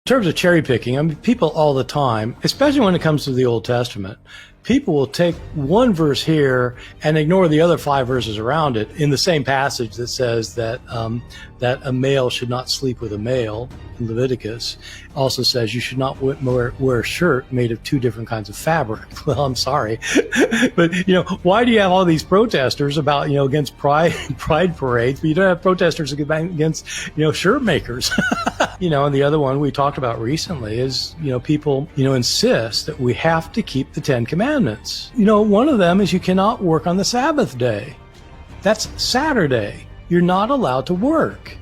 In terms of cherry picking, I mean, people all the time, especially when it comes to the Old Testament, people will take one verse here and ignore the other 5 verses around it in the same passage that says that that a male should not sleep with a male. In Leviticus also says you should not wear a shirt made of 2 different kinds of fabric. Well, I'm sorry, but why do you have all these protesters about against pride parades, but you don't have protesters against shirt makers? And the other one we talked about recently is people insist that we have to keep the 10 commandments. One of them is you cannot work on the Sabbath day. That's Saturday. You're not allowed to work.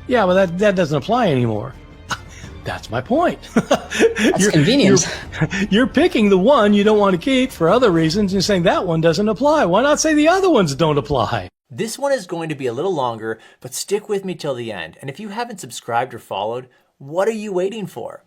Yeah, well that doesn't apply anymore. That's my point. That's convenient. You're picking the one you don't want to keep for other reasons and saying that one doesn't apply. Why not say the other ones don't apply? This one is going to be a little longer, but stick with me till the end. And if you haven't subscribed or followed, what are you waiting for?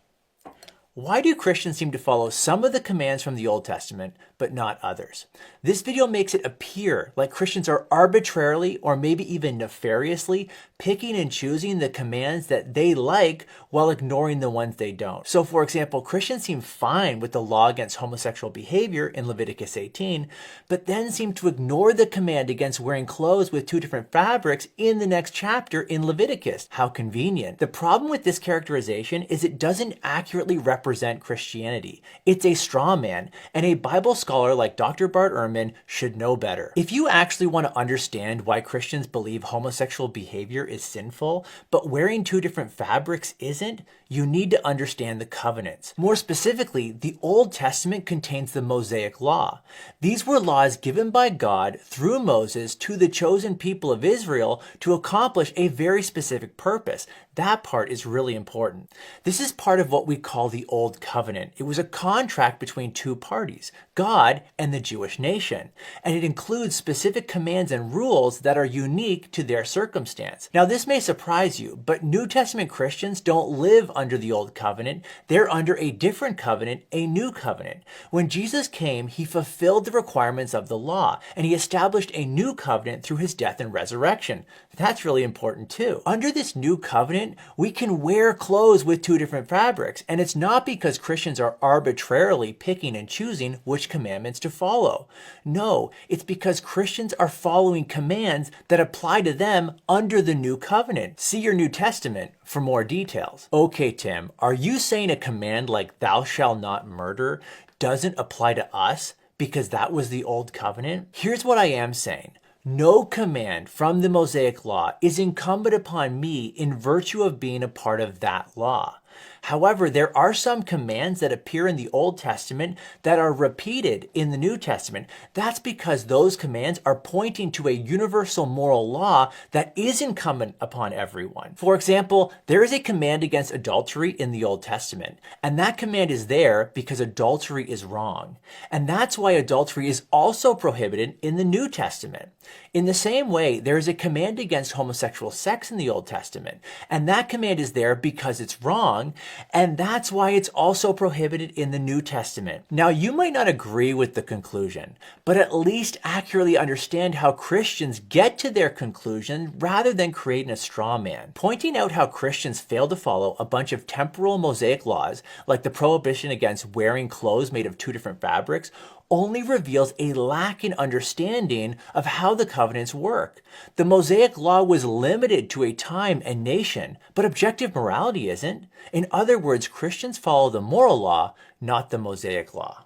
Why do Christians seem to follow some of the commands from the Old Testament, but not others? This video makes it appear like Christians are arbitrarily or maybe even nefariously picking and choosing the commands that they like while ignoring the ones they don't. So for example, Christians seem fine with the law against homosexual behavior in Leviticus 18, but then seem to ignore the command against wearing clothes with 2 different fabrics in the next chapter in Leviticus. How convenient. The problem with this characterization is it doesn't accurately represent Christianity. It's a straw man, and a Bible scholar like Dr. Bart Ehrman should know better. If you actually want to understand why Christians believe homosexual behavior is sinful, but wearing 2 different fabrics isn't, you need to understand the covenants. More specifically, the Old Testament contains the Mosaic Law. These were laws given by God through Moses to the chosen people of Israel to accomplish a very specific purpose. That part is really important. This is part of what we call the Old Covenant. It was a contract between 2 parties, God and the Jewish nation, and it includes specific commands and rules that are unique to their circumstance. Now, this may surprise you, but New Testament Christians don't live under the Old Covenant. They're under a different covenant, a new covenant. When Jesus came, he fulfilled the requirements of the law, and he established a new covenant through his death and resurrection. That's really important too. Under this new covenant, we can wear clothes with 2 different fabrics, and it's not because Christians are arbitrarily picking and choosing which commandments to follow. No, it's because Christians are following commands that apply to them under the new covenant. See your New Testament for more details. Okay, Tim, are you saying a command like "thou shalt not murder" doesn't apply to us because that was the Old Covenant? Here's what I am saying. No command from the Mosaic Law is incumbent upon me in virtue of being a part of that law. However, there are some commands that appear in the Old Testament that are repeated in the New Testament. That's because those commands are pointing to a universal moral law that is incumbent upon everyone. For example, there is a command against adultery in the Old Testament, and that command is there because adultery is wrong. And that's why adultery is also prohibited in the New Testament. In the same way, there is a command against homosexual sex in the Old Testament, and that command is there because it's wrong, and that's why it's also prohibited in the New Testament. Now, you might not agree with the conclusion, but at least accurately understand how Christians get to their conclusion rather than creating a straw man. Pointing out how Christians fail to follow a bunch of temporal Mosaic laws, like the prohibition against wearing clothes made of 2 different fabrics, only reveals a lack in understanding of how the covenants work. The Mosaic Law was limited to a time and nation, but objective morality isn't. In other words, Christians follow the moral law, not the Mosaic Law.